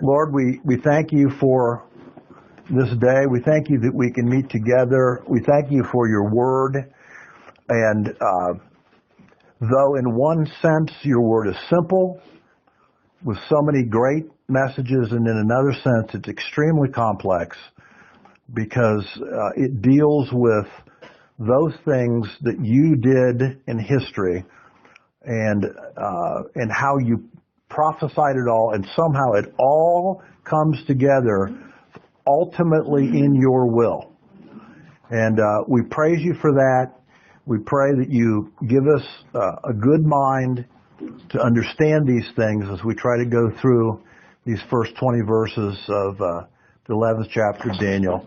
Lord, we thank you for this day. We thank you that we can meet together. We thank you for your word. And though in one sense your word is simple, with so many great messages, and in another sense it's extremely complex because it deals with those things that you did in history and how you prophesied it all, and somehow it all comes together ultimately in your will. And we praise you for that. We pray that you give us a good mind to understand these things as we try to go through these first 20 verses of the 11th chapter of Daniel.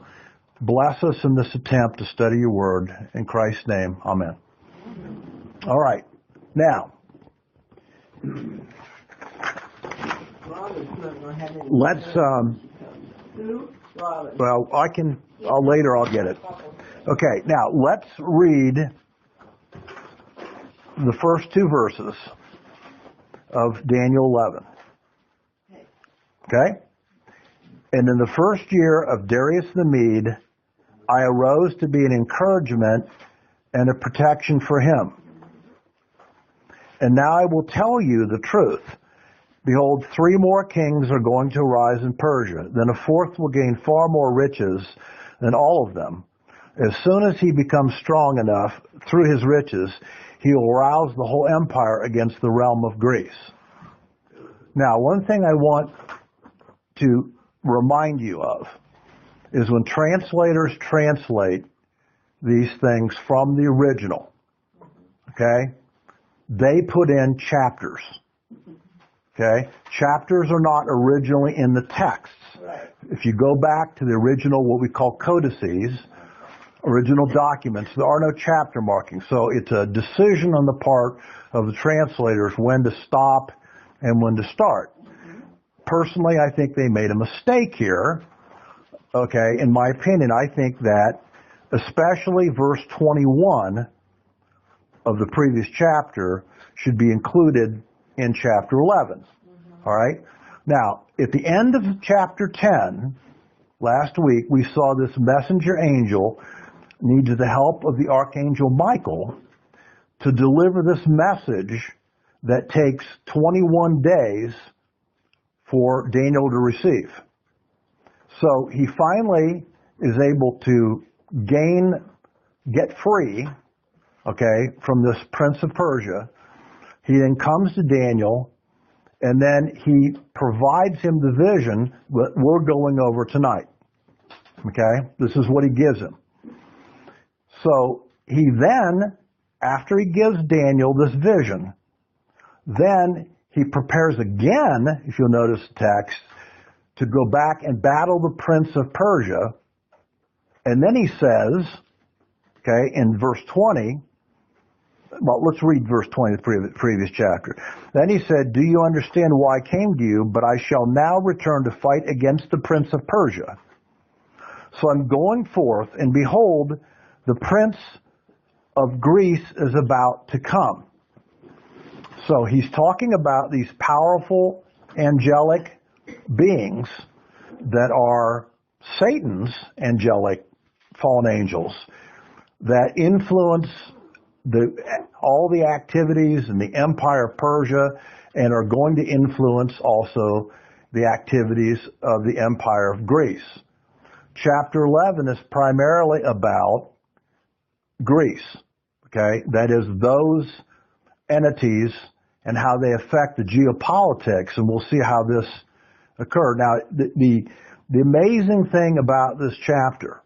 Bless us in this attempt to study your word. In Christ's name, amen. All right. Now, let's, well, later I'll get it. Okay, now let's read the first two verses of Daniel 11. Okay? And in the first year of Darius the Mede, I arose to be an encouragement and a protection for him. And now I will tell you the truth. Behold, 3 more kings are going to arise in Persia. Then a fourth will gain far more riches than all of them. As soon as he becomes strong enough through his riches, he will rouse the whole empire against the realm of Greece. Now, one thing I want to remind you of is when translators translate these things from the original, okay, they put in chapters. Okay? Chapters are not originally in the texts. Right. If you go back to the original, what we call codices, original documents, there are no chapter markings. So it's a decision on the part of the translators when to stop and when to start. Personally, I think they made a mistake here. Okay, in my opinion, I think that especially verse 21 of the previous chapter should be included in chapter 11. All right? Now, at the end of chapter 10, last week, we saw this messenger angel needs the help of the archangel Michael to deliver this message that takes 21 days for Daniel to receive. So he finally is able to get free, okay, from this prince of Persia. He then comes to Daniel, and then he provides him the vision that we're going over tonight. Okay? This is what he gives him. So he then, after he gives Daniel this vision, then he prepares again, if you'll notice the text, to go back and battle the prince of Persia. And then he says, okay, in verse 20, well, let's read verse 20 of the previous chapter. Then he said, do you understand why I came to you? But I shall now return to fight against the prince of Persia. So I'm going forth, and behold, the prince of Greece is about to come. So he's talking about these powerful angelic beings that are Satan's angelic fallen angels that influence all the activities in the empire of Persia and are going to influence also the activities of the empire of Greece. Chapter 11 is primarily about Greece, okay? That is those entities and how they affect the geopolitics, and we'll see how this occurred. Now, the amazing thing about this chapter,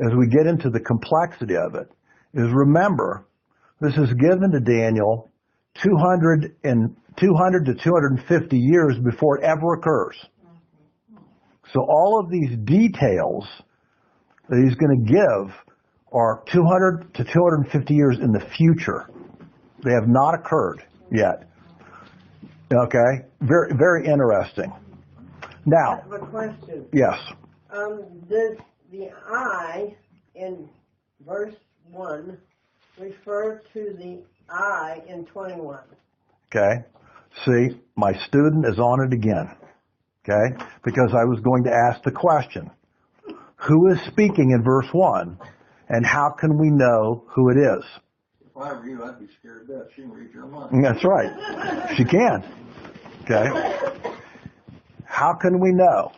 as we get into the complexity of it, is remember, this is given to Daniel 200 to 250 years before it ever occurs. So all of these details that he's going to give are 200 to 250 years in the future. They have not occurred yet. Okay? Very, very interesting. Now, I have a question. Yes. Does the I in verse 1 refer to the I in 21? Okay. See, my student is on it again. okay? Because I was going to ask the question, who is speaking in verse 1, and how can we know who it is? If I were you, I'd be scared to death. She can read your mind. That's right. She can. Okay? How can we know?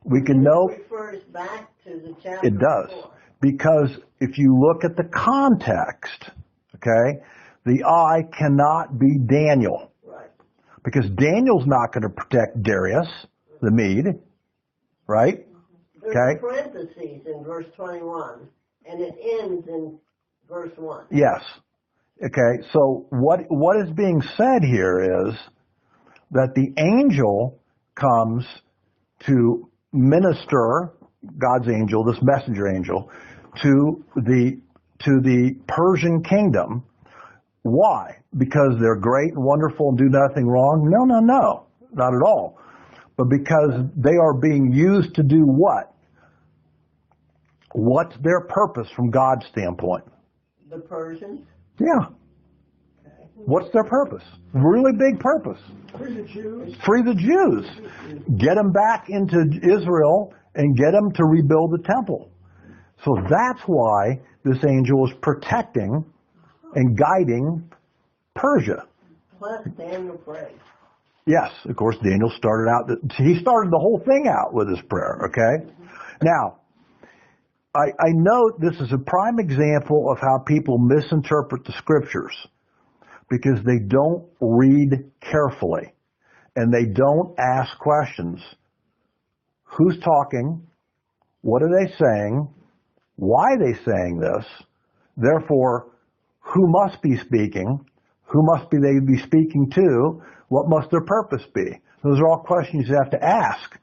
We can know. It refers back to the chapter It does. before. Because if you look at the context, okay, the I cannot be Daniel. Right. Because Daniel's not going to protect Darius the Mede, right? There's Okay. parentheses in verse 21, and it ends in verse 1. Yes. Okay, so what is being said here is that the angel comes to minister, God's angel, this messenger angel, to the Persian kingdom. Why? Because they're great and wonderful and do nothing wrong? No, not at all. But because they are being used to do what? What's their purpose from God's standpoint? The Persians. Yeah. What's their purpose? Really big purpose. Free the Jews. Free the Jews. Get them back into Israel and get them to rebuild the temple. So that's why this angel is protecting and guiding Persia. Plus Daniel prayed. Yes, of course, Daniel started out, he started the whole thing out with his prayer, okay? Now, I note this is a prime example of how people misinterpret the scriptures because they don't read carefully and they don't ask questions. Who's talking? What are they saying? Why are they saying this? Therefore, who must be speaking? Who must be they be speaking to? What must their purpose be? Those are all questions you have to ask.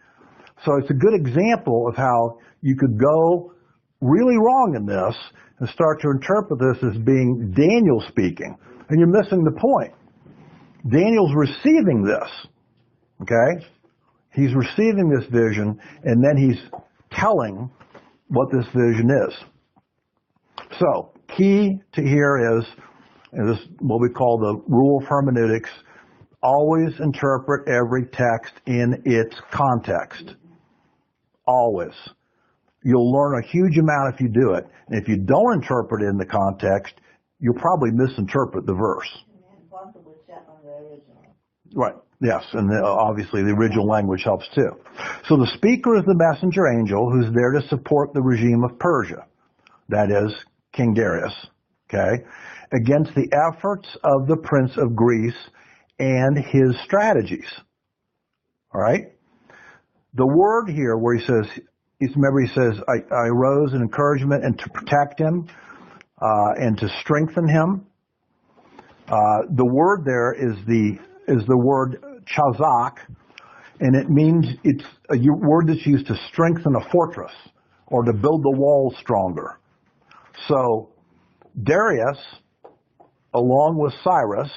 So it's a good example of how you could go really wrong in this and start to interpret this as being Daniel speaking. And you're missing the point. Daniel's receiving this. Okay? He's receiving this vision and then he's telling what this vision is. So, key to here is this what we call the rule of hermeneutics. Always interpret every text in its context. Always. You'll learn a huge amount if you do it. And if you don't interpret it in the context, you'll probably misinterpret the verse. And possibly check on the original. Right. Yes, and obviously the original language helps too. So the speaker is the messenger angel who's there to support the regime of Persia. That is King Darius. Okay? Against the efforts of the Prince of Greece and his strategies. All right? The word here where he says, I rose in encouragement and to protect him and to strengthen him. The word there is the word chazak, and it means it's a word that's used to strengthen a fortress or to build the walls stronger. So Darius, along with Cyrus,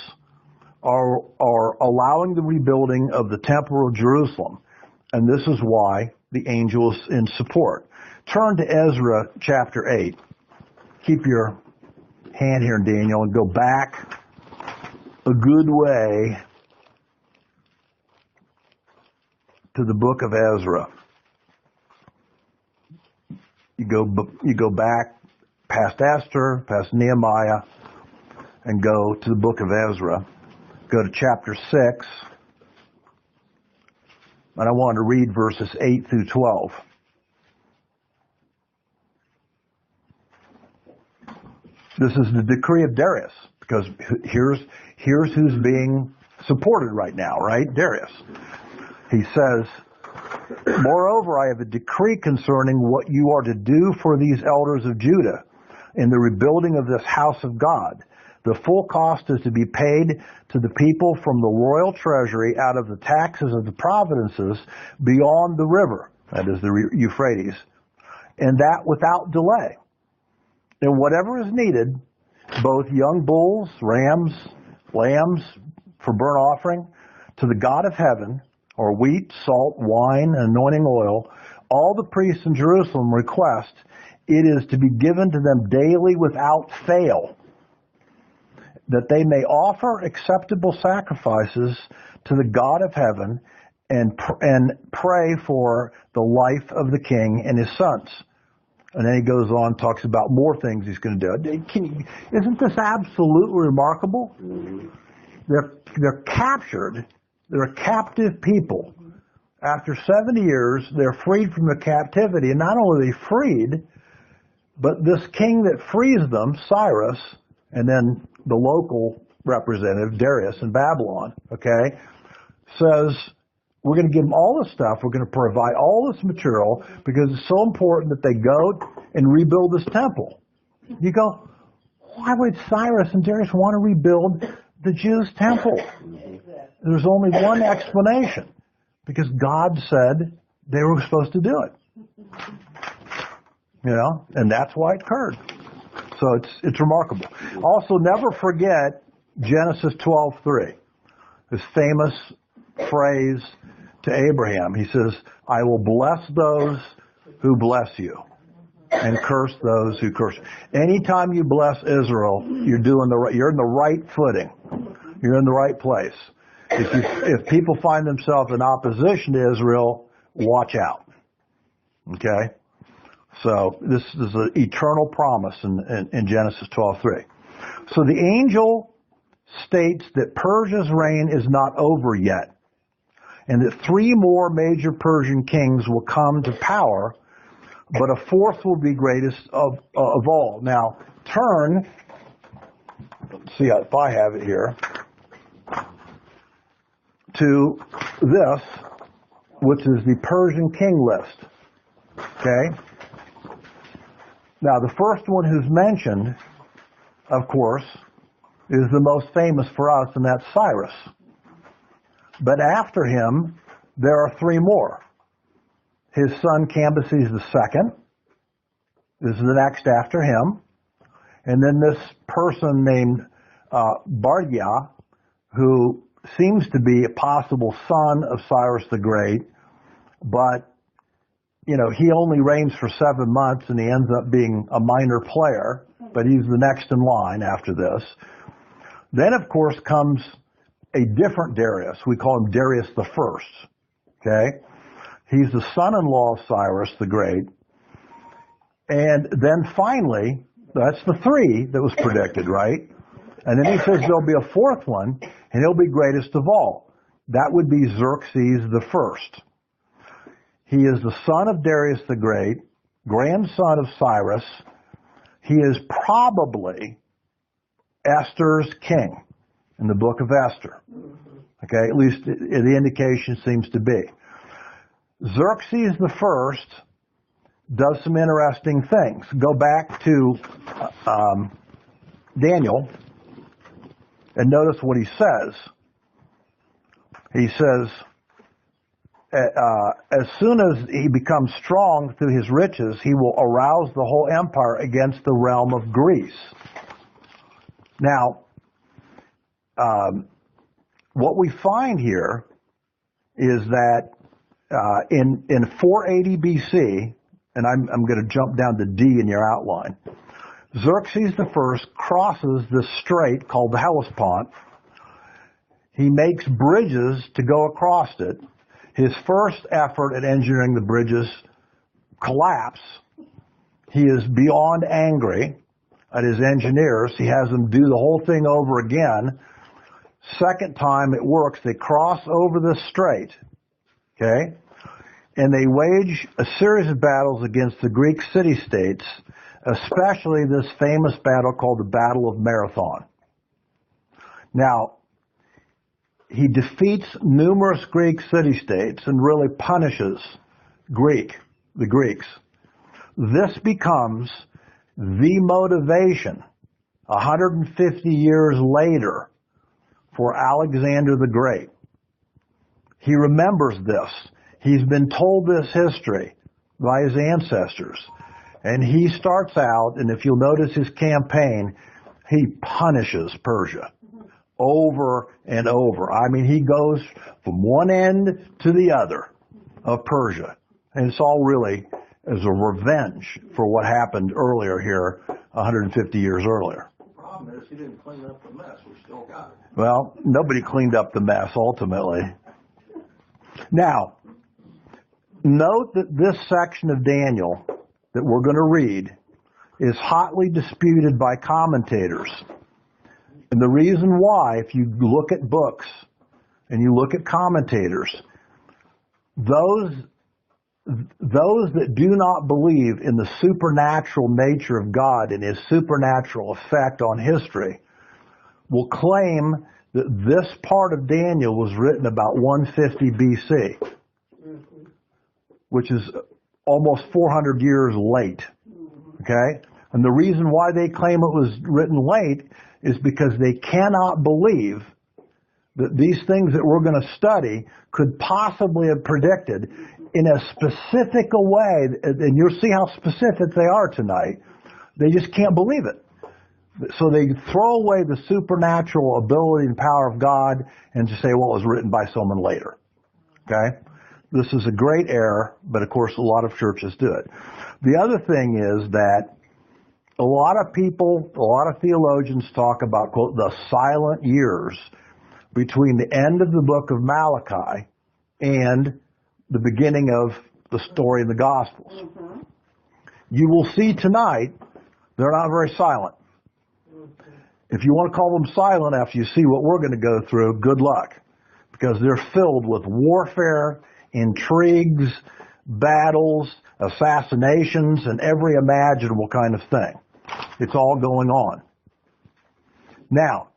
are allowing the rebuilding of the Temple of Jerusalem. And this is why the angel is in support. Turn to Ezra chapter 8. Keep your hand here, Daniel, and go back a good way to the book of Ezra. You go back past Esther, past Nehemiah, and go to the book of Ezra. Go to chapter 6. And I want to read verses 8 through 12. This is the decree of Darius, because here's who's being supported right now, right? Darius. He says, moreover, I have a decree concerning what you are to do for these elders of Judah in the rebuilding of this house of God. The full cost is to be paid to the people from the royal treasury out of the taxes of the provinces beyond the river, that is the Euphrates, and that without delay. And whatever is needed, both young bulls, rams, lambs for burnt offering, to the God of heaven, or wheat, salt, wine, and anointing oil, all the priests in Jerusalem request, it is to be given to them daily without fail, that they may offer acceptable sacrifices to the God of heaven and pray for the life of the king and his sons. And then he goes on, talks about more things he's going to do. Isn't this absolutely remarkable? They're captured. They're a captive people. After 70 years, they're freed from the captivity. And not only are they freed, but this king that frees them, Cyrus, and then the local representative, Darius in Babylon, okay, says, we're going to give them all this stuff. We're going to provide all this material because it's so important that they go and rebuild this temple. You go, why would Cyrus and Darius want to rebuild the Jews' temple? There's only one explanation. Because God said they were supposed to do it. You know, and that's why it occurred. So it's remarkable. Also, never forget Genesis 12:3. This famous phrase to Abraham. He says, I will bless those who bless you and curse those who curse you. Anytime you bless Israel, you're in the right footing. You're in the right place. If people find themselves in opposition to Israel, watch out. Okay? So this is an eternal promise in Genesis 12:3. So the angel states that Persia's reign is not over yet, and that 3 more major Persian kings will come to power, but a 4th will be greatest of all. Now, turn, let's see if I have it here, to this, which is the Persian king list. Okay? Now, the first one who's mentioned, of course, is the most famous for us, and that's Cyrus. But after him, there are 3 more. His son Cambyses II is the next after him. And then this person named Bardia, who seems to be a possible son of Cyrus the Great, but, you know, he only reigns for 7 months and he ends up being a minor player, but he's the next in line after this. Then, of course, comes a different Darius. We call him Darius the First. Okay? He's the son-in-law of Cyrus the Great. And then finally, that's the 3 that was predicted, right? And then he says there'll be a 4th one, and he'll be greatest of all. That would be Xerxes the First. He is the son of Darius the Great, grandson of Cyrus. He is probably Esther's king in the book of Esther. Okay, at least the indication seems to be. Xerxes the First does some interesting things. Go back to Daniel and notice what he says. He says, as soon as he becomes strong through his riches, he will arouse the whole empire against the realm of Greece. Now, what we find here is that in 480 BC, and I'm going to jump down to D in your outline, Xerxes the First crosses this strait called the Hellespont. He makes bridges to go across it. His first effort at engineering the bridges collapse. He is beyond angry at his engineers. He has them do the whole thing over again. Second time it works, they cross over the strait, okay? And they wage a series of battles against the Greek city-states, especially this famous battle called the Battle of Marathon. Now, he defeats numerous Greek city-states and really punishes the Greeks. This becomes the motivation 150 years later for Alexander the Great. He remembers this. He's been told this history by his ancestors. And he starts out, and if you'll notice his campaign, he punishes Persia over and over. I mean, he goes from one end to the other of Persia. And it's all really as a revenge for what happened earlier here, 150 years earlier. The problem is he didn't clean up the mess. We still got it. Well, nobody cleaned up the mess ultimately. Now, note that this section of Daniel that we're going to read is hotly disputed by commentators. And the reason why, if you look at books and you look at commentators, those that do not believe in the supernatural nature of God and his supernatural effect on history will claim that this part of Daniel was written about 150 BC, which is almost 400 years late. Okay? And the reason why they claim it was written late is because they cannot believe that these things that we're going to study could possibly have predicted in a specific way, and you'll see how specific they are tonight. They just can't believe it. So they throw away the supernatural ability and power of God and just say, well, it was written by someone later. Okay? This is a great error, but of course a lot of churches do it. The other thing is that a lot of people, a lot of theologians talk about, quote, the silent years between the end of the book of Malachi and the beginning of the story in the Gospels. Mm-hmm. You will see tonight they're not very silent. If you want to call them silent after you see what we're going to go through, good luck. Because they're filled with warfare, intrigues, battles, assassinations, and every imaginable kind of thing. It's all going on. Now,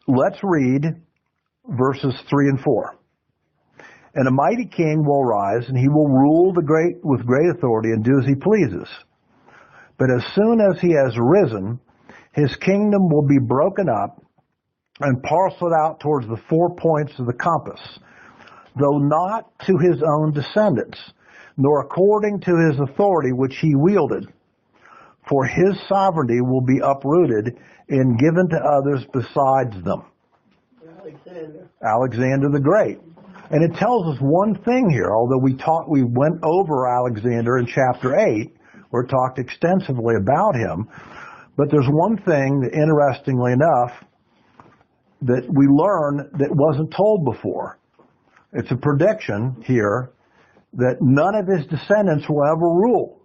let's read verses 3 and 4. And a mighty king will rise, and he will rule with great authority and do as he pleases. But as soon as he has risen, his kingdom will be broken up and parceled out towards the 4 points of the compass, though not to his own descendants, nor according to his authority which he wielded. For his sovereignty will be uprooted and given to others besides them. Alexander the Great. And it tells us one thing here, although we went over Alexander in chapter 8, where it talked extensively about him. But there's one thing that, interestingly enough, that we learn that wasn't told before. It's a prediction here that none of his descendants will ever rule.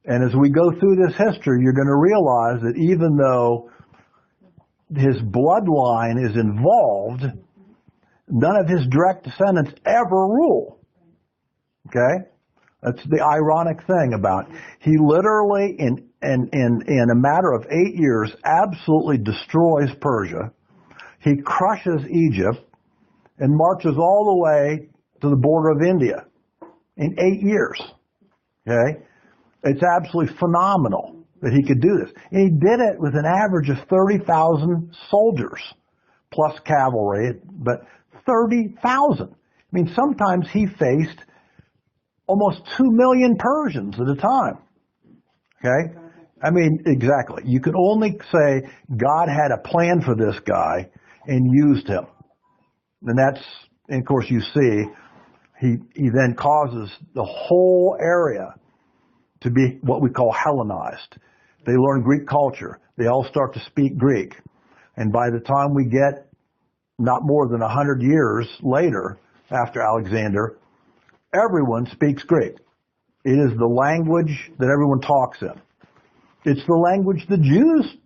And as we go through this history, you're going to realize that even though his bloodline is involved, none of his direct descendants ever rule. Okay? That's the ironic thing about it. He literally, in a matter of 8 years, absolutely destroys Persia. He crushes Egypt and marches all the way to the border of India in 8 years. Okay? It's absolutely phenomenal that he could do this. And he did it with an average of 30,000 soldiers, plus cavalry, but 30,000. I mean, sometimes he faced almost 2 million Persians at a time. Okay? I mean, exactly. You can only say God had a plan for this guy and used him. And of course, you see, he then causes the whole area to be what we call Hellenized. They learn Greek culture. They all start to speak Greek. And by the time we get not more than 100 years later, after Alexander, everyone speaks Greek. It is the language that everyone talks in. It's the language the Jews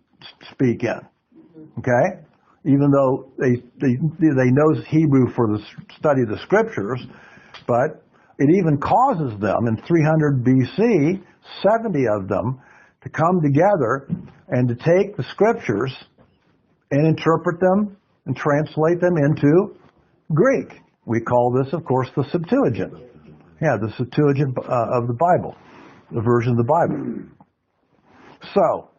speak in. Okay? Even though they know Hebrew for the study of the scriptures, but it even causes them in 300 BC, 70 of them, to come together and to take the scriptures and interpret them and translate them into Greek. We call this, of course, the Septuagint. Yeah, the Septuagint of the Bible, the version of the Bible. So,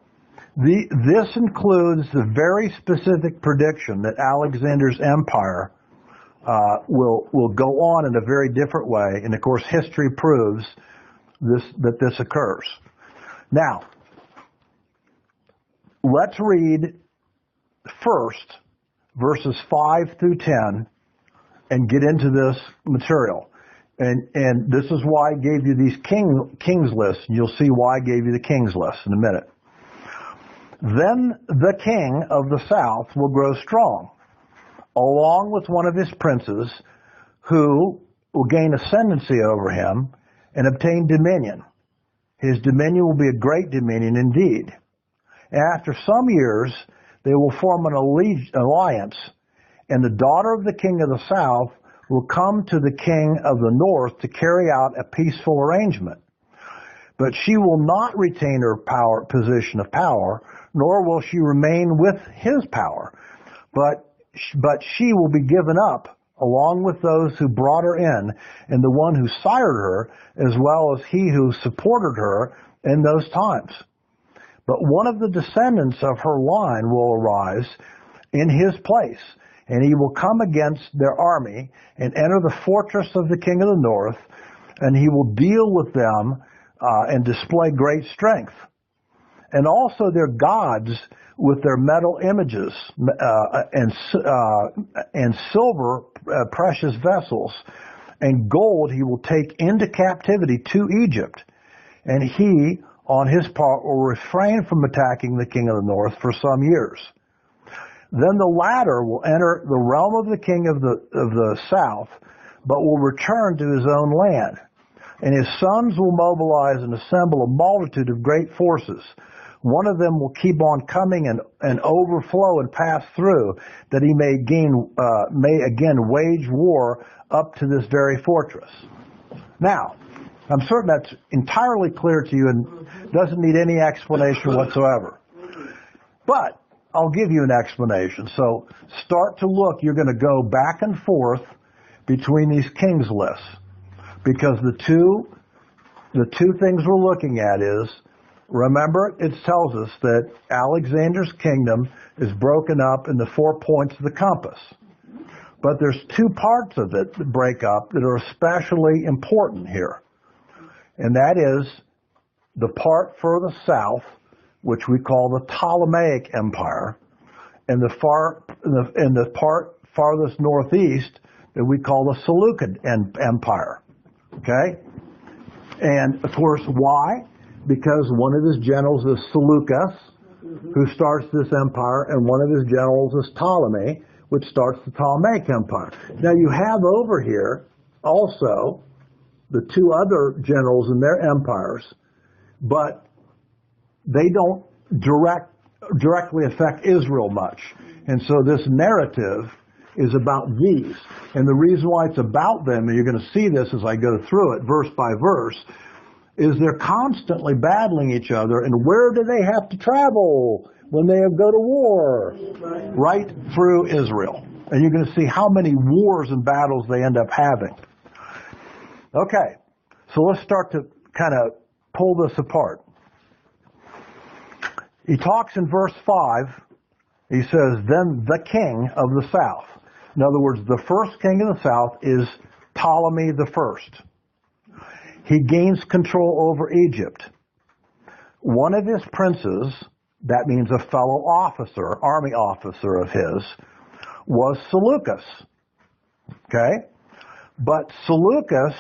this includes the very specific prediction that Alexander's empire will go on in a very different way, and of course, history proves that this occurs. Now, let's read first verses 5 through 10 and get into this material. And this is why I gave you these kings lists. You'll see why I gave you the kings list in a minute. Then the king of the south will grow strong, along with one of his princes, who will gain ascendancy over him and obtain dominion. His dominion will be a great dominion indeed. After some years, they will form an alliance, and the daughter of the king of the south will come to the king of the north to carry out a peaceful arrangement. But she will not retain her position of power, nor will she remain with his power. But she will be given up, along with those who brought her in, and the one who sired her, as well as he who supported her in those times. But one of the descendants of her line will arise in his place, and he will come against their army and enter the fortress of the king of the north, and he will deal with them and display great strength. And also their gods with their metal images and silver precious vessels, and gold he will take into captivity to Egypt. And he, on his part, will refrain from attacking the king of the north for some years. Then the latter will enter the realm of the king of the south, but will return to his own land. And his sons will mobilize and assemble a multitude of great forces. One of them will keep on coming and overflow and pass through, that he may again wage war up to this very fortress. Now, I'm certain that's entirely clear to you and doesn't need any explanation whatsoever. But I'll give you an explanation. So start to look. You're going to go back and forth between these kings lists, because the two things we're looking at is, remember, it tells us that Alexander's kingdom is broken up in the 4 points of the compass. But there's 2 parts of it that break up that are especially important here. And that is the part further south, which we call the Ptolemaic Empire, and the part farthest northeast that we call the Seleucid Empire. Okay? And of course, why? Because one of his generals is Seleucus, who starts this empire, and one of his generals is Ptolemy, which starts the Ptolemaic Empire. Now you have over here also the 2 other generals in their empires, but they don't directly affect Israel much. And so this narrative is about these. And the reason why it's about them, and you're going to see this as I go through it verse by verse, is they're constantly battling each other. And where do they have to travel when they go to war? Right through Israel. And you're going to see how many wars and battles they end up having. Okay, so let's start to kind of pull this apart. He talks in verse 5, he says, then the king of the south. In other words, the first king of the south is Ptolemy the first. He gains control over Egypt. One of his princes, that means a fellow officer, army officer of his, was Seleucus. Okay? But Seleucus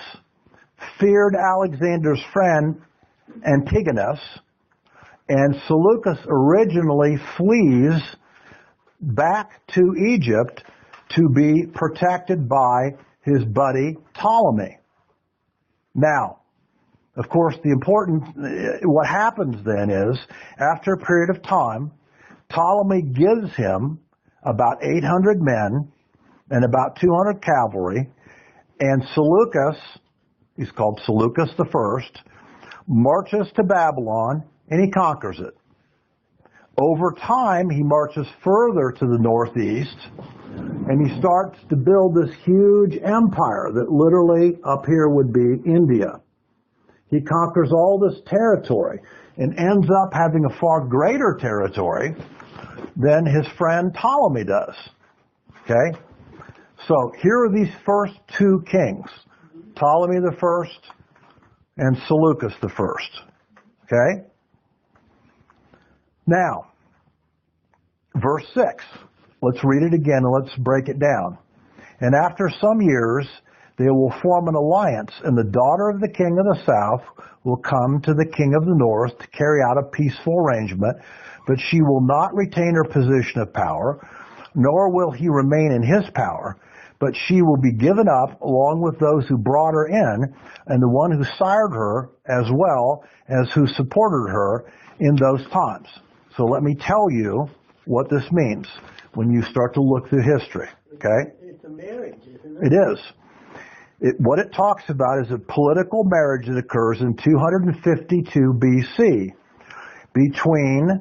feared Alexander's friend Antigonus, and Seleucus originally flees back to Egypt to be protected by his buddy Ptolemy. Now, of course, what happens then is, after a period of time, Ptolemy gives him about 800 men and about 200 cavalry, and Seleucus, he's called Seleucus the First, marches to Babylon, and he conquers it. Over time, he marches further to the northeast, and he starts to build this huge empire that literally up here would be India. He conquers all this territory and ends up having a far greater territory than his friend Ptolemy does. Okay? So here are these first 2 kings, Ptolemy the First and Seleucus the First. Okay? Now, verse 6. Let's read it again and let's break it down. And after some years, they will form an alliance, and the daughter of the king of the south will come to the king of the north to carry out a peaceful arrangement, but she will not retain her position of power, nor will he remain in his power, but she will be given up along with those who brought her in, and the one who sired her, as well as who supported her in those times. So let me tell you what this means when you start to look through history, okay? It's a marriage, isn't it? It is. What it talks about is a political marriage that occurs in 252 BC between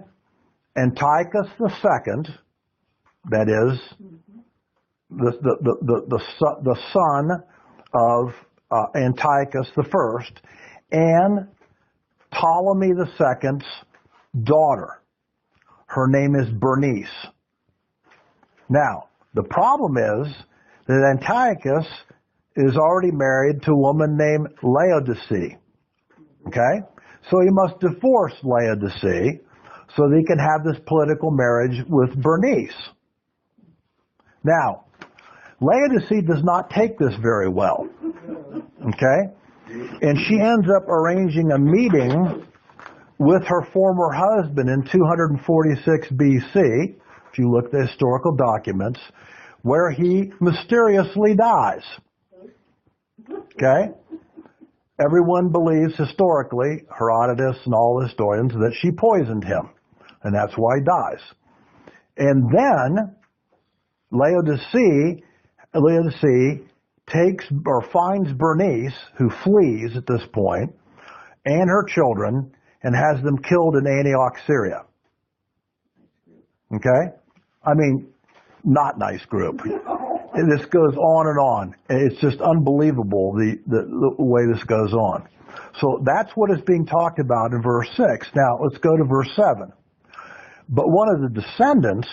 Antiochus II, that is, the son of Antiochus I, and Ptolemy II's daughter. Her name is Bernice. Now, the problem is that Antiochus is already married to a woman named Laodice. Okay? So he must divorce Laodice so that he can have this political marriage with Bernice. Now, Laodice does not take this very well. Okay? And she ends up arranging a meeting with her former husband in 246 BC, if you look at the historical documents, where he mysteriously dies. Okay? Everyone believes historically, Herodotus and all historians, that she poisoned him, and that's why he dies. And then Laodice takes or finds Bernice, who flees at this point, and her children, and has them killed in Antioch, Syria. Okay? I mean, not nice group. And this goes on and on. It's just unbelievable the way this goes on. So that's what is being talked about in verse 6. Now, let's go to verse 7. But one of the descendants,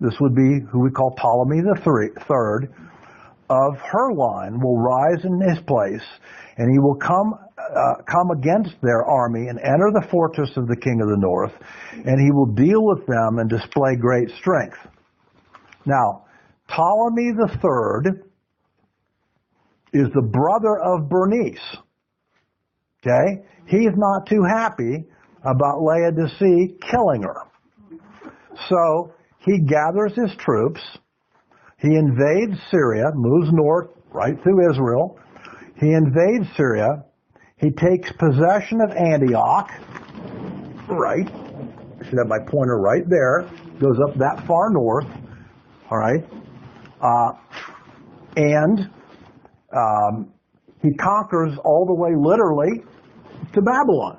this would be who we call Ptolemy III, of her line will rise in his place, and he will come against their army and enter the fortress of the king of the north, and he will deal with them and display great strength. Now, Ptolemy III is the brother of Bernice. Okay? He's not too happy about Laodice killing her. So he gathers his troops. He invades Syria, moves north right through Israel. He invades Syria. He takes possession of Antioch. Right. I should have my pointer right there. Goes up that far north. All right. And he conquers all the way literally to Babylon.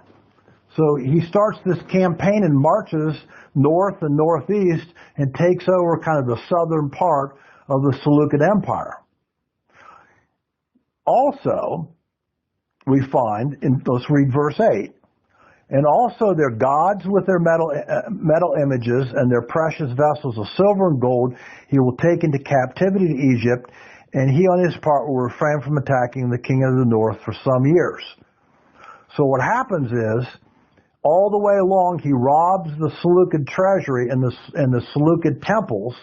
So he starts this campaign and marches north and northeast and takes over kind of the southern part of the Seleucid Empire. Also, we find, let's read verse 8, and also their gods with their metal images and their precious vessels of silver and gold he will take into captivity to Egypt, and he on his part will refrain from attacking the king of the north for some years. So what happens is, all the way along, he robs the Seleucid treasury and the Seleucid temples.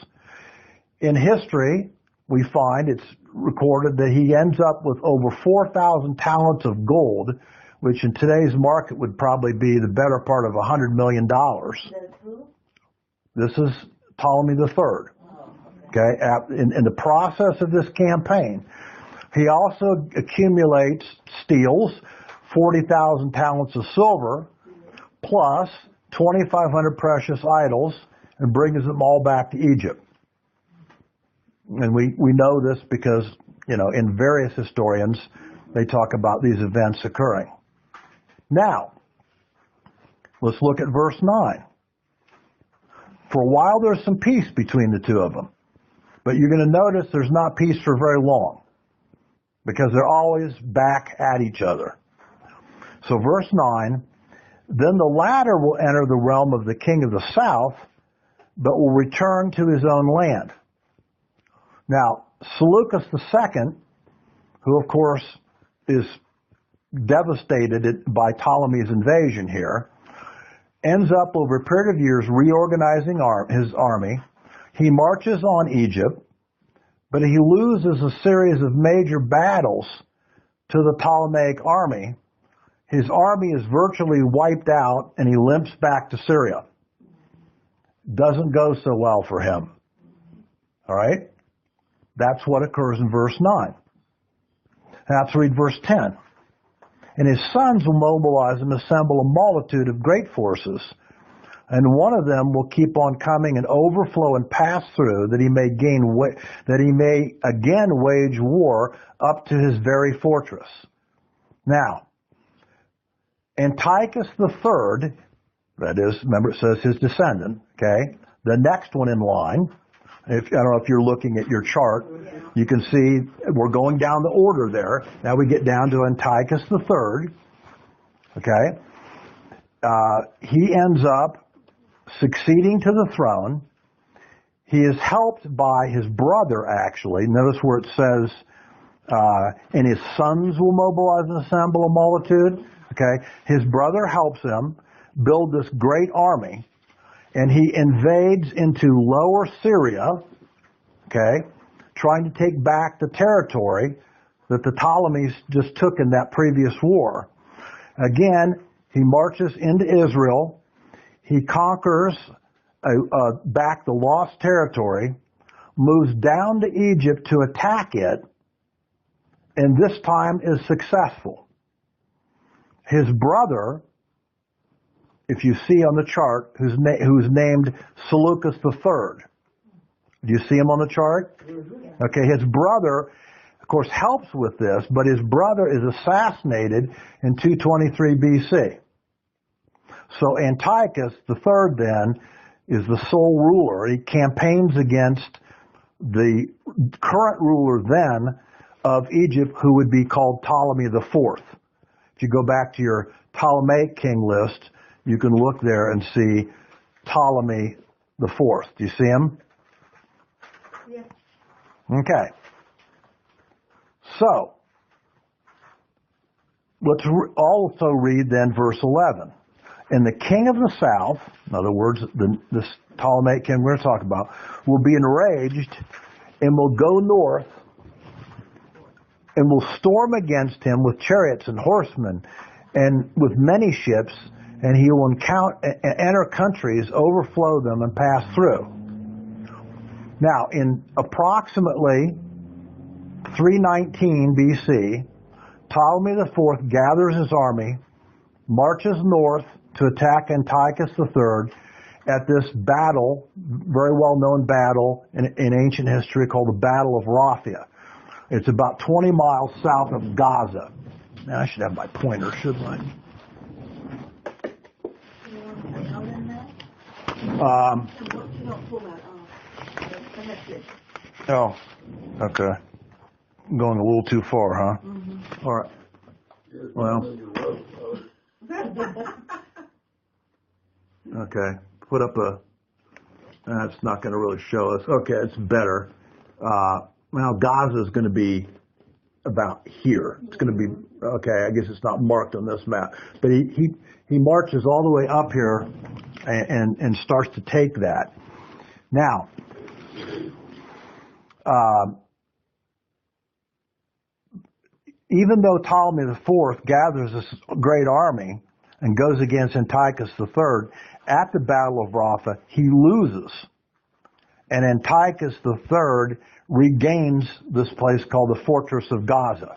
In history, we find it's recorded that he ends up with over 4,000 talents of gold, which in today's market would probably be the better part of $100 million. That's who? This is Ptolemy III. Okay, in the process of this campaign, he also accumulates steals, 40,000 talents of silver, plus 2,500 precious idols, and brings them all back to Egypt. And we know this because, in various historians, they talk about these events occurring. Now, let's look at verse 9. For a while there's some peace between the two of them. But you're going to notice there's not peace for very long, because they're always back at each other. So verse 9, then the latter will enter the realm of the king of the south, but will return to his own land. Now, Seleucus II, who of course is devastated by Ptolemy's invasion here, ends up over a period of years reorganizing his army. He marches on Egypt, but he loses a series of major battles to the Ptolemaic army. His army is virtually wiped out, and he limps back to Syria. Doesn't go so well for him. All right? That's what occurs in verse 9. Now let's read verse 10. And his sons will mobilize and assemble a multitude of great forces, and one of them will keep on coming and overflow and pass through, that he may again wage war up to his very fortress. Now, Antiochus III, that is, remember it says his descendant, okay? The next one in line, I don't know if you're looking at your chart, you can see we're going down the order there. Now we get down to Antiochus III, okay? He ends up succeeding to the throne. He is helped by his brother, actually. Notice where it says, and his sons will mobilize and assemble a multitude. Okay, his brother helps him build this great army, and he invades into Lower Syria, okay, trying to take back the territory that the Ptolemies just took in that previous war. Again, he marches into Israel. He conquers back the lost territory, moves down to Egypt to attack it, and this time is successful. His brother, if you see on the chart, who's named Seleucus III. Do you see him on the chart? Okay, his brother, of course, helps with this, but his brother is assassinated in 223 BC. So Antiochus III then is the sole ruler. He campaigns against the current ruler then of Egypt, who would be called Ptolemy IV. If you go back to your Ptolemaic king list, you can look there and see Ptolemy IV. Do you see him? Yeah. Okay. So, let's also read then verse 11. And the king of the south, in other words, this Ptolemaic king we're going to talk about, will be enraged and will go north and will storm against him with chariots and horsemen and with many ships, and he will enter countries, overflow them, and pass through. Now, in approximately 319 BC, Ptolemy IV gathers his army, marches north to attack Antiochus III at this battle, very well-known battle in ancient history called the Battle of Raphia. It's about 20 miles south of Gaza. Now, I should have my pointer, shouldn't I? Oh, okay. I'm going a little too far, huh? Mm-hmm. All right. Well. Okay. Put up that's not going to really show us. Okay, it's better. Well, Gaza is going to be about here. It's going to be, okay, I guess it's not marked on this map. But he marches all the way up here and starts to take that. Now, even though Ptolemy IV gathers this great army and goes against Antiochus III, at the Battle of Raphah, he loses. And Antiochus III regains this place called the Fortress of Gaza.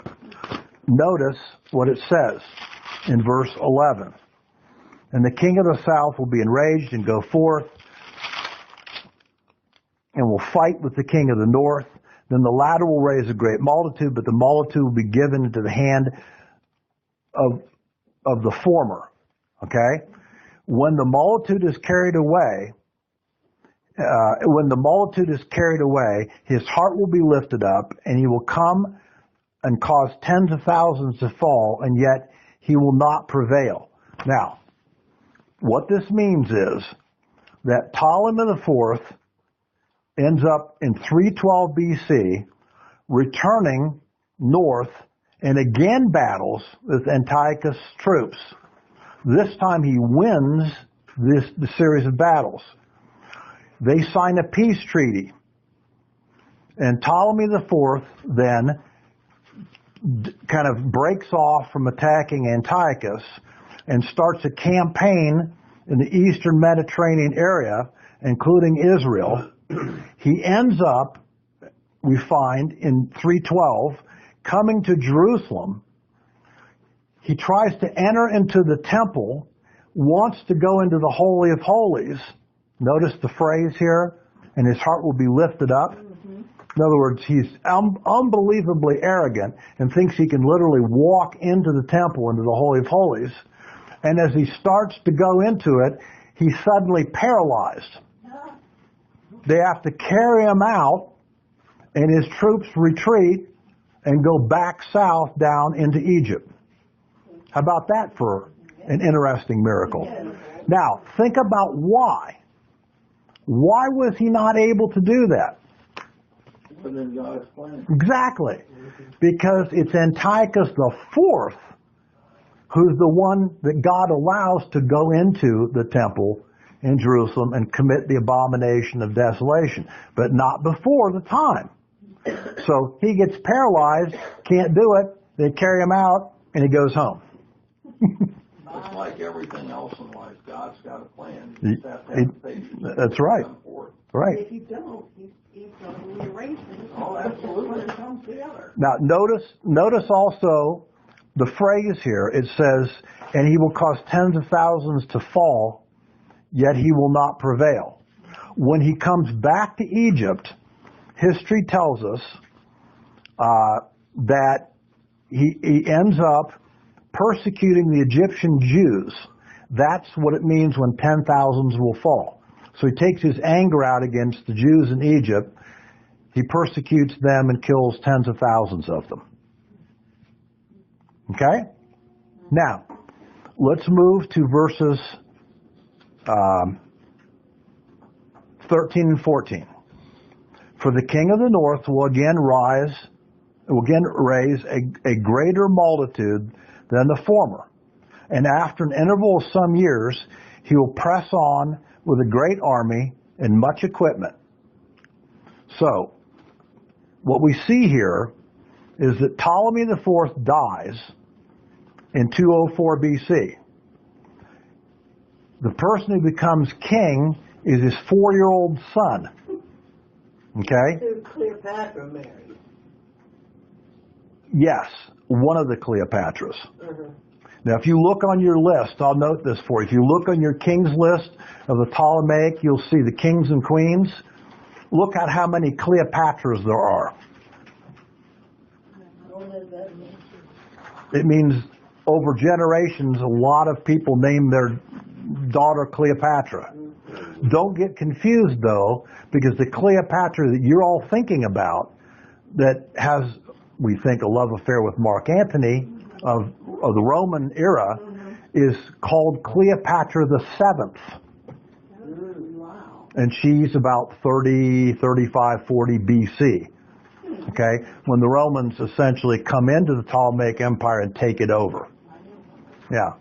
Notice what it says in verse 11. And the king of the south will be enraged and go forth and will fight with the king of the north. Then the latter will raise a great multitude, but the multitude will be given into the hand of the former. Okay? When the multitude is carried away, his heart will be lifted up, and he will come and cause tens of thousands to fall, and yet he will not prevail. Now, what this means is that Ptolemy IV ends up in 312 BC returning north and again battles with Antiochus' troops. This time he wins the series of battles. They sign a peace treaty. And Ptolemy IV then kind of breaks off from attacking Antiochus and starts a campaign in the eastern Mediterranean area, including Israel. He ends up we find in 3:12, coming to Jerusalem, he tries to enter into the temple, wants to go into the Holy of Holies. Notice the phrase here, and his heart will be lifted up. In other words, he's unbelievably arrogant and thinks he can literally walk into the temple, into the Holy of Holies. And as he starts to go into it, he's suddenly paralyzed. They have to carry him out, and his troops retreat and go back south down into Egypt. How about that for an interesting miracle? Now, think about why. Why was he not able to do that? Within God's plan. Exactly. Because it's Antiochus the Fourth who's the one that God allows to go into the temple in Jerusalem and commit the abomination of desolation, but not before the time. So he gets paralyzed, can't do it, they carry him out, and he goes home. It's like everything else in life. God's got a plan. You just have to have patience. That's right. Come forth. Right. If you don't, he's going to erase it. Oh, absolutely. When it comes together. Now notice also the phrase here. It says, and he will cause tens of thousands to fall, yet he will not prevail. When he comes back to Egypt, history tells us that he ends up persecuting the Egyptian Jews. That's what it means when 10,000s will fall. So he takes his anger out against the Jews in Egypt. He persecutes them and kills tens of thousands of them. Okay? Now, let's move to verses 13 and 14. For the king of the north will again raise a greater multitude than the former. And after an interval of some years, he will press on with a great army and much equipment. So, what we see here is that Ptolemy IV dies in 204 BC. The person who becomes king is his 4-year-old son. Okay? Who Cleopatra married. Yes, one of the Cleopatras. Now, if you look on your list, I'll note this for you. If you look on your king's list of the Ptolemaic, you'll see the kings and queens. Look at how many Cleopatras there are. It means over generations, a lot of people name their daughter Cleopatra. Don't get confused, though, because the Cleopatra that you're all thinking about that has, we think, a love affair with Mark Antony of the Roman era is called Cleopatra the Seventh. And she's about 30, 35, 40 BC. Okay? When the Romans essentially come into the Ptolemaic Empire and take it over. Yeah.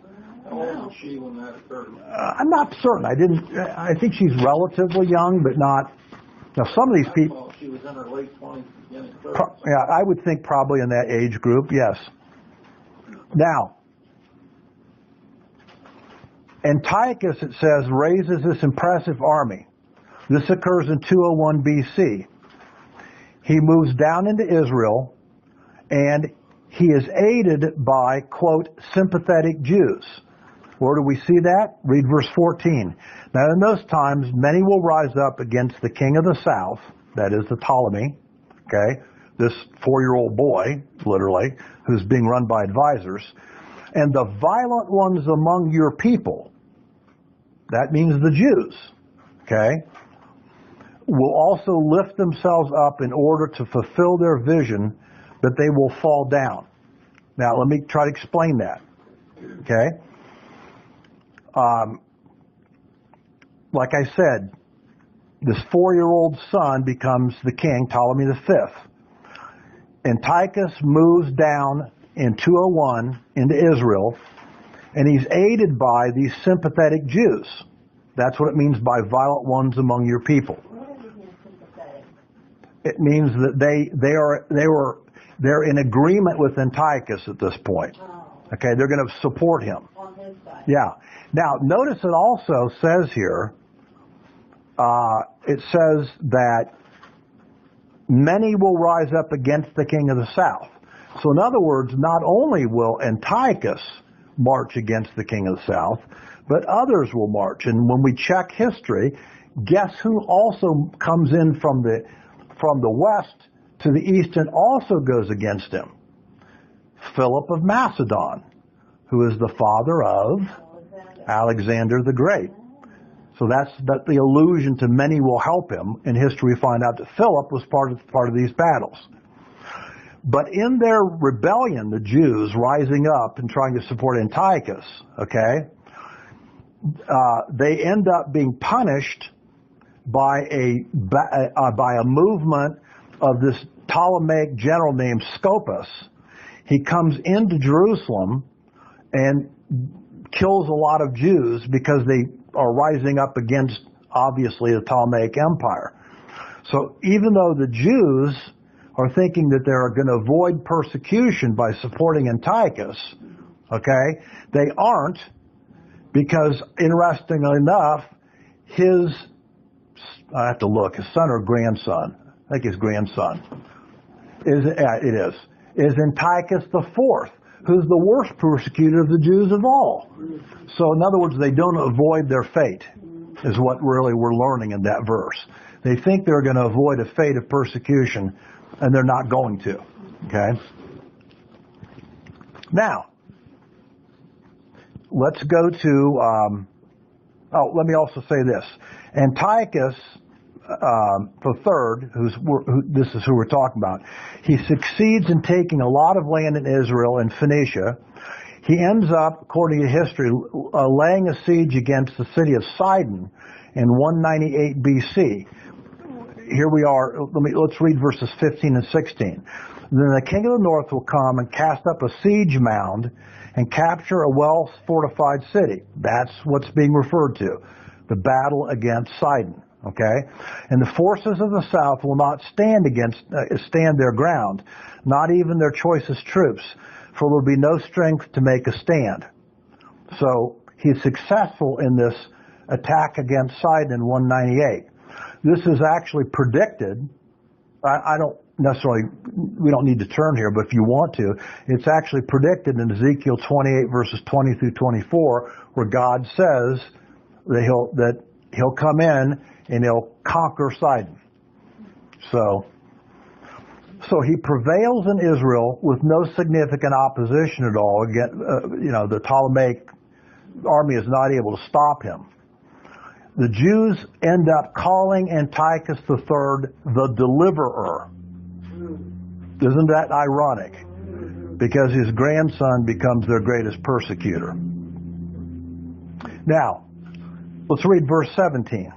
How old was she when that occurred? I'm not certain. I think she's relatively young, but not. Now, some of these people. Well, she was in her late 20s, beginning 30s. Yeah, I would think probably in that age group, yes. Now, Antiochus, it says, raises this impressive army. This occurs in 201 BC. He moves down into Israel, and he is aided by, quote, sympathetic Jews. Where do we see that? Read verse 14. Now, in those times, many will rise up against the king of the south, that is the Ptolemy, okay, this 4-year-old boy, literally, who's being run by advisors, and the violent ones among your people, that means the Jews, okay, will also lift themselves up in order to fulfill their vision, that they will fall down. Now, let me try to explain that, okay? Like I said, this 4-year-old son becomes the king, Ptolemy V. Antiochus moves down in 201 into Israel, and he's aided by these sympathetic Jews. That's what it means by violent ones among your people. It means that they're in agreement with Antiochus at this point. Okay, they're going to support him. On his side. Yeah. Now, notice it also says here, it says that many will rise up against the king of the south. So in other words, not only will Antiochus march against the king of the south, but others will march. And when we check history, guess who also comes in from the west to the east and also goes against him? Philip of Macedon, who is the father of Alexander the Great. So that's the allusion to many will help him. In history, we find out that Philip was part of these battles. But in their rebellion, the Jews rising up and trying to support Antiochus, okay, they end up being punished by a movement of this Ptolemaic general named Scopas. He comes into Jerusalem and kills a lot of Jews because they are rising up against, obviously, the Ptolemaic Empire. So even though the Jews are thinking that they're going to avoid persecution by supporting Antiochus, okay, they aren't, because interestingly enough, I have to look, his son or grandson, I think his grandson, is Antiochus the Fourth, who's the worst persecutor of the Jews of all. So in other words, they don't avoid their fate, is what really we're learning in that verse. They think they're going to avoid a fate of persecution, and they're not going to. Okay? Now, let's go to, let me also say this. Antiochus the third, this is who we're talking about, he succeeds in taking a lot of land in Israel and Phoenicia. He ends up, according to history, laying a siege against the city of Sidon in 198 BC. Here we are. Let's read verses 15 and 16. Then the king of the north will come and cast up a siege mound and capture a well-fortified city. That's what's being referred to, the battle against Sidon. Okay, and the forces of the south will not stand their ground, not even their choicest troops, for there will be no strength to make a stand. So he's successful in this attack against Sidon in 198. This is actually predicted. I don't necessarily, we don't need to turn here, but if you want to, it's actually predicted in Ezekiel 28 verses 20 through 24, where God says that he'll come in and he'll conquer Sidon. So he prevails in Israel with no significant opposition at all. Again, the Ptolemaic army is not able to stop him. The Jews end up calling Antiochus III the deliverer. Isn't that ironic? Because his grandson becomes their greatest persecutor. Now, let's read verse 17.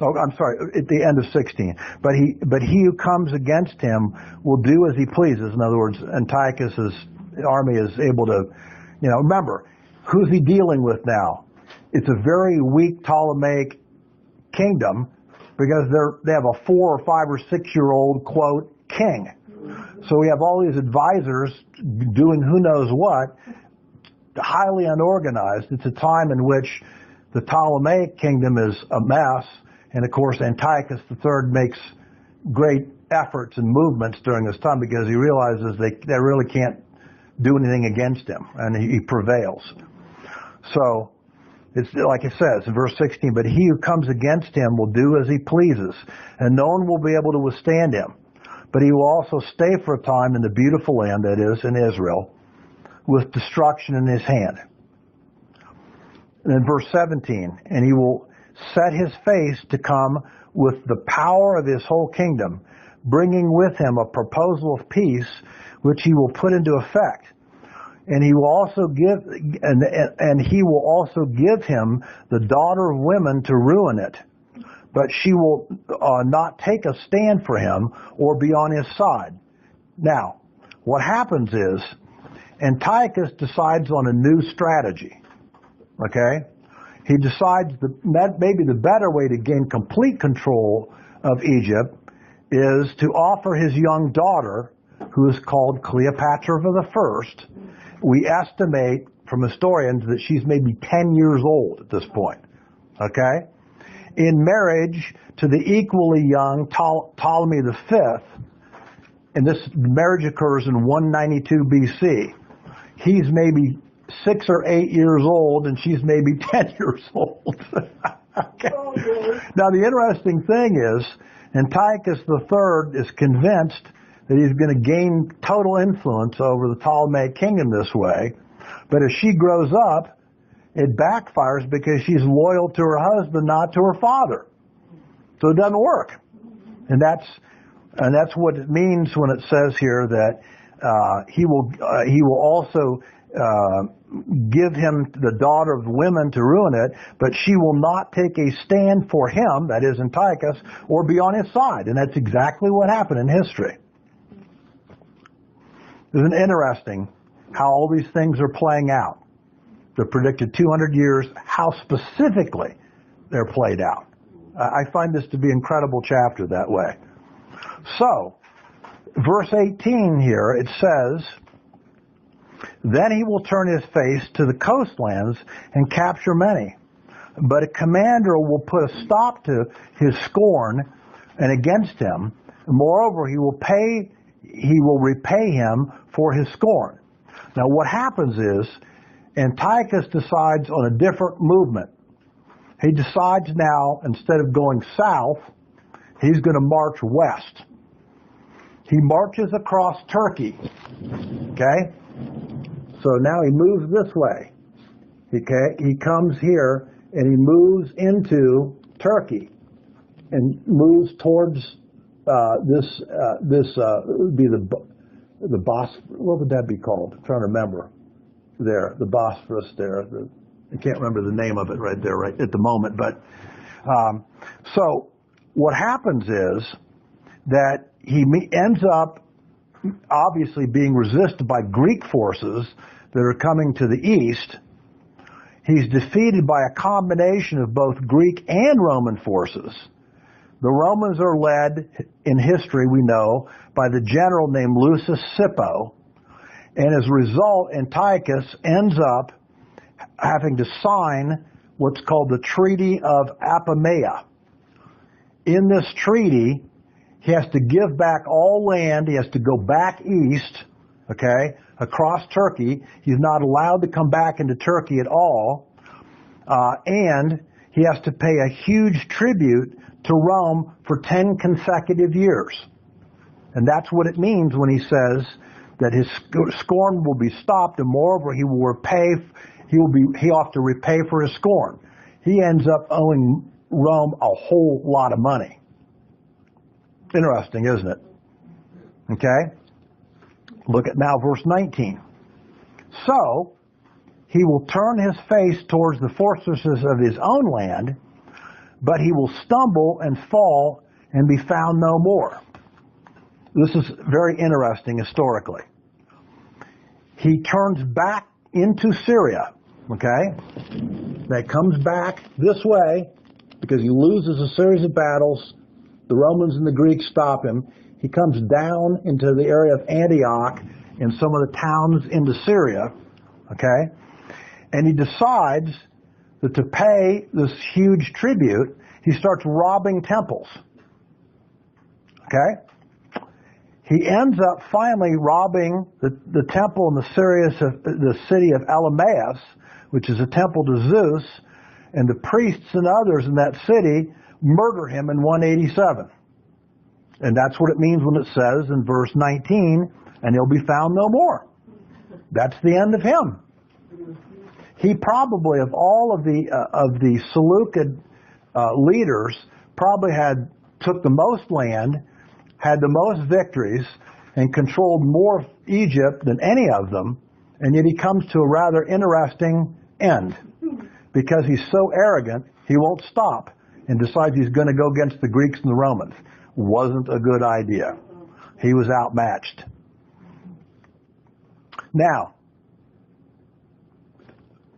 Oh, I'm sorry, at the end of 16. But he who comes against him will do as he pleases. In other words, Antiochus' army is able to, remember, who's he dealing with now? It's a very weak Ptolemaic kingdom because they have a 4 or 5 or 6-year-old, quote, king. So we have all these advisors doing who knows what, highly unorganized. It's a time in which the Ptolemaic kingdom is a mess. And of course, Antiochus III makes great efforts and movements during this time because he realizes they really can't do anything against him, and he prevails. So, it's like it says in verse 16, but he who comes against him will do as he pleases, and no one will be able to withstand him. But he will also stay for a time in the beautiful land, that is, in Israel, with destruction in his hand. And in verse 17, and he will set his face to come with the power of his whole kingdom, bringing with him a proposal of peace, which he will put into effect. And he will also give him the daughter of women to ruin it. But she will not take a stand for him or be on his side. Now, what happens is Antiochus decides on a new strategy. Okay? He decides that maybe the better way to gain complete control of Egypt is to offer his young daughter, who is called Cleopatra I. We estimate from historians that she's maybe 10 years old at this point. Okay? in marriage to the equally young Ptolemy V, and this marriage occurs in 192 BC. He's maybe 6 or 8 years old, and she's maybe 10 years old. Okay. Now, the interesting thing is, Antiochus III is convinced that he's going to gain total influence over the Ptolemaic kingdom this way, but as she grows up, it backfires because she's loyal to her husband, not to her father. So it doesn't work. And that's what it means when it says here that he will also give him the daughter of women to ruin it, but she will not take a stand for him, that is Antiochus, or be on his side. And that's exactly what happened in history. Isn't it interesting how all these things are playing out? The predicted 200 years, how specifically they're played out. I find this to be an incredible chapter that way. So, verse 18 here, it says, then he will turn his face to the coastlands and capture many. But a commander will put a stop to his scorn and against him. Moreover, he will repay him for his scorn. Now what happens is, Antiochus decides on a different movement. He decides now, instead of going south, he's going to march west. He marches across Turkey. Okay? So now he moves this way. Okay? He comes here and he moves into Turkey and moves towards this would be the Bosphorus. What would that be called? I'm trying to remember. There, the Bosphorus there. I can't remember the name of it right there right at the moment. But so what happens is that he ends up obviously being resisted by Greek forces that are coming to the east. He's defeated by a combination of both Greek and Roman forces. The Romans are led, in history we know, by the general named Lucius Sippo, and as a result, Antiochus ends up having to sign what's called the Treaty of Apamea. In this treaty, he has to give back all land. He has to go back east, okay, across Turkey. He's not allowed to come back into Turkey at all. And he has to pay a huge tribute to Rome for 10 consecutive years. And that's what it means when he says that his scorn will be stopped, and moreover, he ought to repay for his scorn. He ends up owing Rome a whole lot of money. Interesting, isn't it? Okay? Look at now verse 19. So, he will turn his face towards the fortresses of his own land, but he will stumble and fall and be found no more. This is very interesting historically. He turns back into Syria, okay? That comes back this way because he loses a series of battles. The Romans and the Greeks stop him. He comes down into the area of Antioch and some of the towns into Syria, okay? And he decides that to pay this huge tribute, he starts robbing temples, okay? He ends up finally robbing the temple in the city of Elymais, which is a temple to Zeus, and the priests and others in that city murder him in 187. And that's what it means when it says in verse 19, and he'll be found no more. That's the end of him. He probably, of all of the Seleucid leaders, probably took the most land, had the most victories, and controlled more of Egypt than any of them, and yet he comes to a rather interesting end. Because he's so arrogant, he won't stop and decides he's going to go against the Greeks and the Romans. Wasn't a good idea. He was outmatched. Now,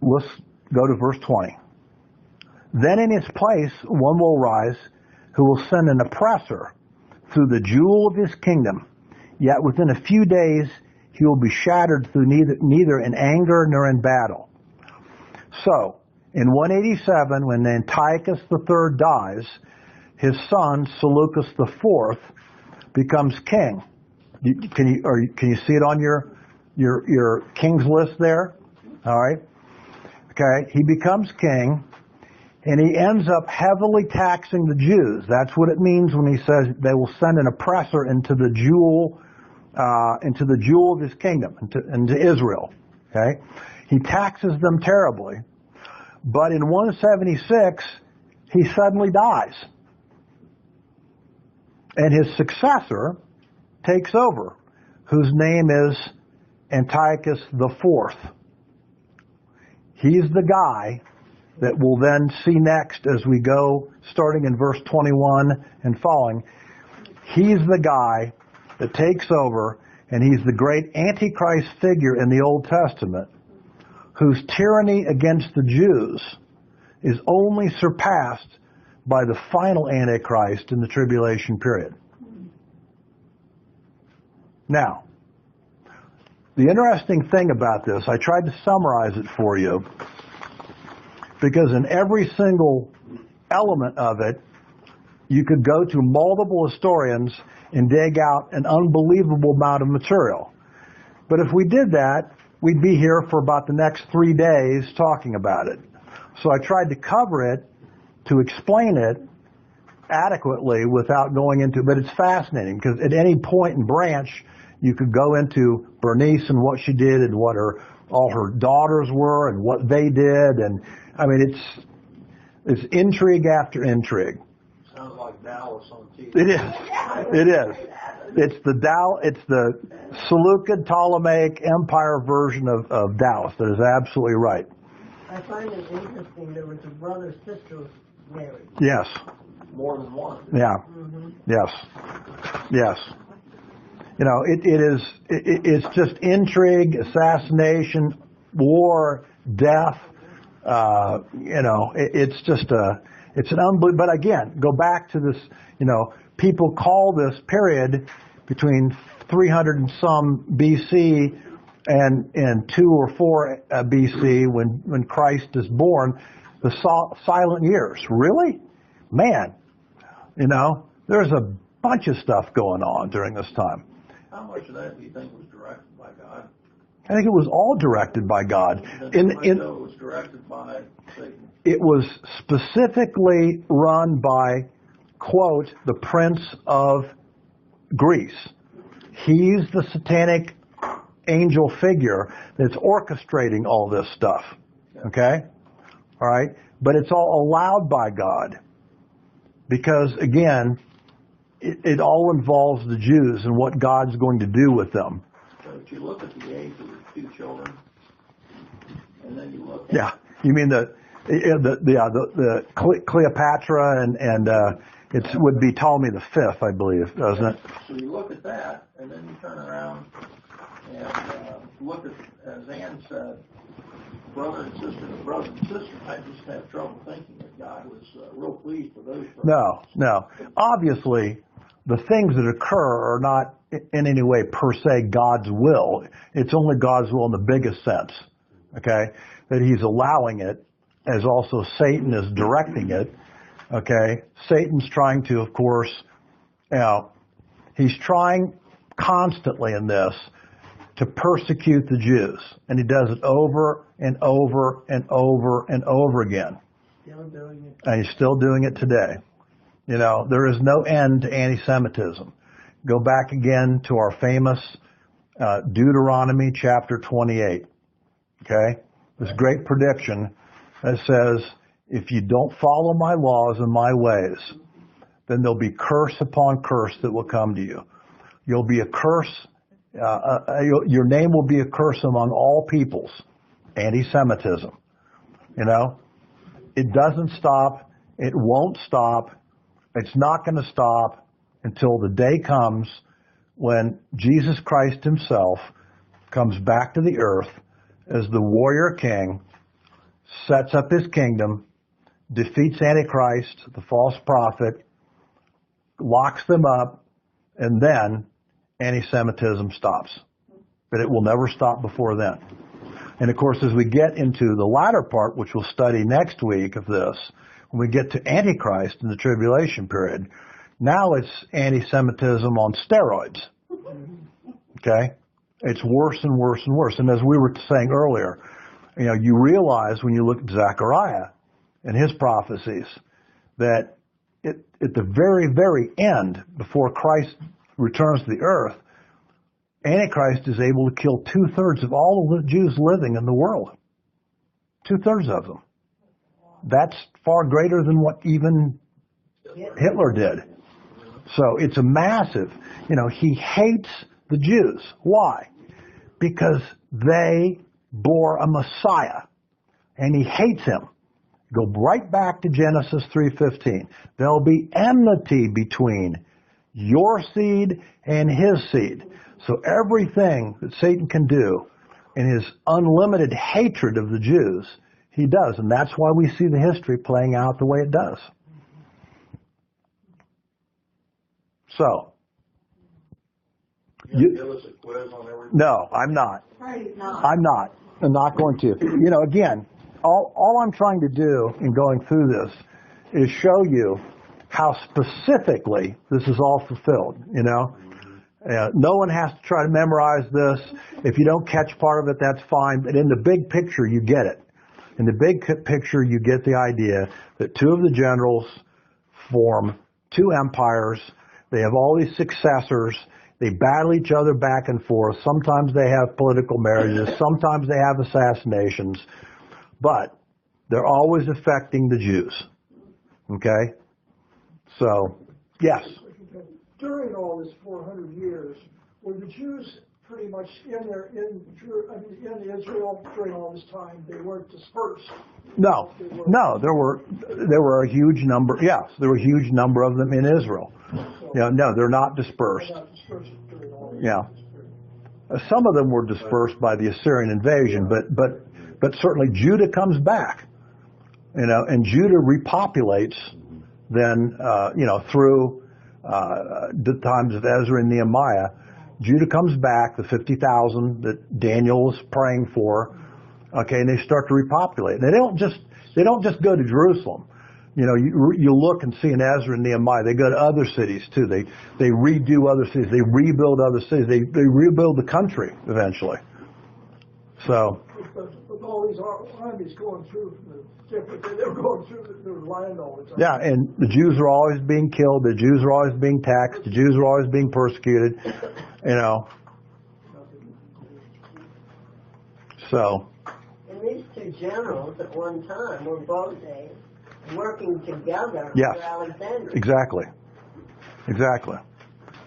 let's go to verse 20. Then in his place one will rise who will send an oppressor through the jewel of his kingdom. Yet within a few days he will be shattered through neither in anger nor in battle. So, In 187, when Antiochus III dies, his son Seleucus IV becomes king. Can you see it on your king's list there? All right. Okay. He becomes king, and he ends up heavily taxing the Jews. That's what it means when he says they will send an oppressor into the jewel of his kingdom, into Israel. Okay. He taxes them terribly. But in 176, he suddenly dies. And his successor takes over, whose name is Antiochus IV. He's the guy that we'll then see next as we go, starting in verse 21 and following. He's the guy that takes over, and he's the great Antichrist figure in the Old Testament, whose tyranny against the Jews is only surpassed by the final Antichrist in the tribulation period. Now, the interesting thing about this, I tried to summarize it for you, because in every single element of it, you could go to multiple historians and dig out an unbelievable amount of material. But if we did that, we'd be here for about the next 3 days talking about it. So I tried to cover it, to explain it adequately without going into, but it's fascinating because at any point and branch, you could go into Bernice and what she did and what all her daughters were and what they did. And I mean, it's intrigue after intrigue. Sounds like Dallas on TV. It is. It is. It's the Seleucid Ptolemaic Empire version of Dallas. That is absolutely right. I find it interesting there was a brother-sister marriage. Yes. More than one. Yeah. Mm-hmm. Yes. Yes. You know, it's just intrigue, assassination, war, death. It's just it's an unbelievable. But again, go back to this. You know, people call this period between 300 and some BC and 2 or 4 BC when Christ is born, the silent years. Really? Man, you know, there's a bunch of stuff going on during this time. How much of that do you think was directed by God? I think it was all directed by God. It was directed by Satan. It was specifically run by, quote, the Prince of Greece. He's the satanic angel figure that's orchestrating all this stuff. Okay? All right? But it's all allowed by God. Because, again, it all involves the Jews and what God's going to do with them. So if you look at the age of the 2 children, and then you look at... Yeah. You mean the Cleopatra and it would be Ptolemy the Fifth, I believe, doesn't it? So you look at that, and then you turn around and look at, as Ann said, brother and sister to brother and sister. I just have trouble thinking that God was real pleased with those brothers. No. Obviously, the things that occur are not in any way per se God's will. It's only God's will in the biggest sense, okay? That he's allowing it, as also Satan is directing it, okay? Satan's trying to, of course, he's trying constantly in this to persecute the Jews. And he does it over and over and over and over again. Still doing it. And he's still doing it today. You know, there is no end to anti-Semitism. Go back again to our famous Deuteronomy chapter 28. Okay? This great prediction that says, if you don't follow my laws and my ways, then there'll be curse upon curse that will come to you. You'll be a curse. Your name will be a curse among all peoples. Anti-Semitism. You know? It doesn't stop. It won't stop. It's not going to stop until the day comes when Jesus Christ himself comes back to the earth as the warrior king, sets up his kingdom, defeats Antichrist, the false prophet, locks them up, and then anti-Semitism stops. But it will never stop before then. And of course, as we get into the latter part, which we'll study next week of this, when we get to Antichrist in the tribulation period, now it's anti-Semitism on steroids. Okay? It's worse and worse and worse. And as we were saying earlier, you know, you realize when you look at Zechariah and his prophecies that at the very, very end, before Christ returns to the earth, Antichrist is able to kill 2/3 of all of the Jews living in the world. 2/3 of them. That's far greater than what even Hitler did. So it's a massive, you know, he hates the Jews. Why? Because they bore a Messiah, and he hates him. Go right back to Genesis 3:15. There'll be enmity between your seed and his seed. So everything that Satan can do in his unlimited hatred of the Jews, he does. And that's why we see the history playing out the way it does. So. You give us a quiz on everything? No, I'm not. Not. I'm not. I'm not going to. You know, again, all I'm trying to do in going through this is show you how specifically this is all fulfilled, you know. No one has to try to memorize this. If you don't catch part of it, that's fine. But in the big picture, you get it. In the big picture, you get the idea that two of the generals form two empires. They have all these successors. They battle each other back and forth. Sometimes they have political marriages. Sometimes they have assassinations. But they're always affecting the Jews. Okay? So, yes. During all this 400 years, were the Jews pretty much in Israel during all this time? They weren't dispersed. No, there were a huge number. Yes, there were a huge number of them in Israel. No, they're not dispersed. They're not dispersed during all this. Yeah, some of them were dispersed by the Assyrian invasion, but certainly Judah comes back. You know, and Judah repopulates then. Through the times of Ezra and Nehemiah, Judah comes back, the 50,000 that Daniel was praying for. Okay, and they start to repopulate. They don't just go to Jerusalem. You know, you look and see in Ezra and Nehemiah, they go to other cities too. They redo other cities. They rebuild other cities. They rebuild the country eventually. So. With all these armies going through they were going through the land all the time. Yeah, and the Jews are always being killed. The Jews are always being taxed. The Jews are always being persecuted. You know. So. And these two generals at one time were both working together Yes. for Alexander. Exactly.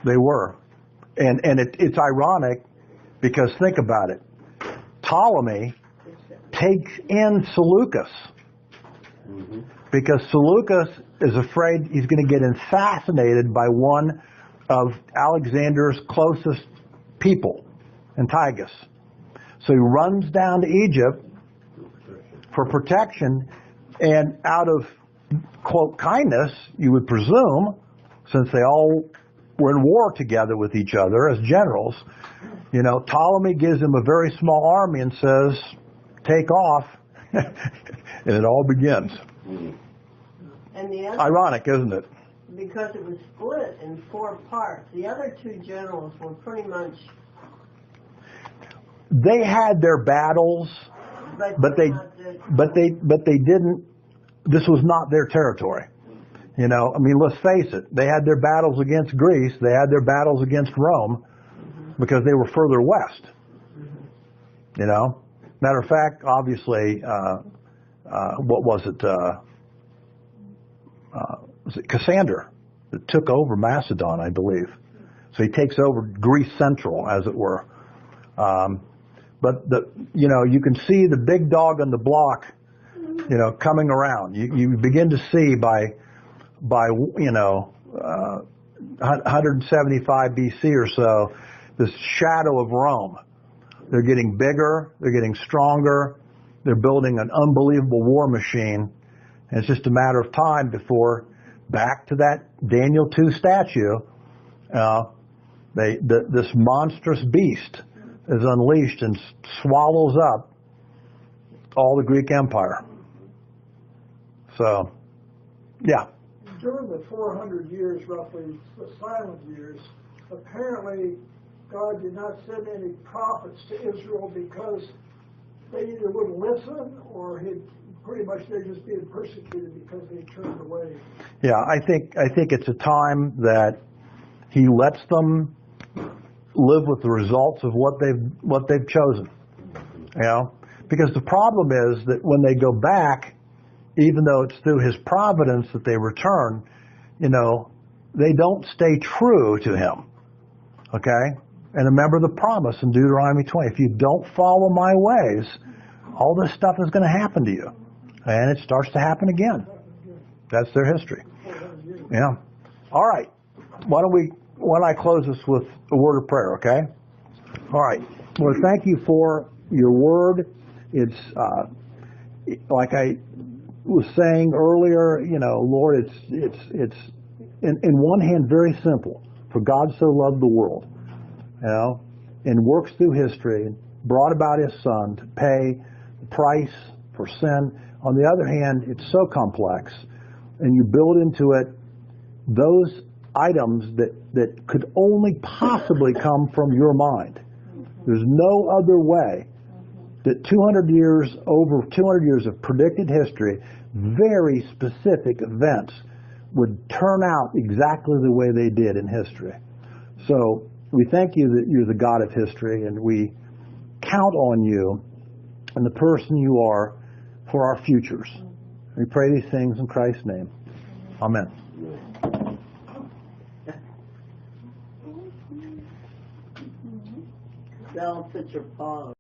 They were. And it's ironic because think about it. Ptolemy takes in Seleucus because Seleucus is afraid he's going to get assassinated by one of Alexander's closest people, Antiochus. So he runs down to Egypt for protection, and out of, quote, kindness, you would presume, since they all were in war together with each other as generals, you know, Ptolemy gives him a very small army and says, take off, and it all begins. And the other, Ironic, isn't it? because it was split in 4 parts, the other two generals were pretty much... They had their battles, but they didn't, this was not their territory. You know, I mean, let's face it, they had their battles against Greece, they had their battles against Rome, because they were further west. You know? Matter of fact, obviously, what was it? Was it Cassander that took over Macedon, I believe. So he takes over Greece Central, as it were. But you can see the big dog on the block, you know, coming around. You begin to see by 175 BC or so, this shadow of Rome. They're getting bigger, they're getting stronger, they're building an unbelievable war machine. And it's just a matter of time before, back to that Daniel 2 statue, this monstrous beast is unleashed and swallows up all the Greek Empire. So, yeah. During the 400 years, roughly, the silent years, apparently God did not send any prophets to Israel because they either wouldn't listen or pretty much they're just being persecuted because they turned away. Yeah, I think it's a time that he lets them live with the results of what they've chosen. You know, because the problem is that when they go back, even though it's through his providence that they return, you know, they don't stay true to him. Okay? And remember the promise in Deuteronomy 20. If you don't follow my ways, all this stuff is going to happen to you. And it starts to happen again. That's their history. Yeah. All right. Why don't I close this with a word of prayer, okay? All right. Lord, thank you for your word. It's like I was saying earlier, you know, Lord, it's in one hand very simple. For God so loved the world, you know, and works through history, brought about his Son to pay the price for sin. On the other hand, it's so complex, and you build into it those items that could only possibly come from your mind. There's no other way that 200 years of predicted history, very specific events would turn out exactly the way they did in history. So we thank you that you're the God of history, and we count on you and the person you are for our futures. We pray these things in Christ's name. Amen. Don't put your paw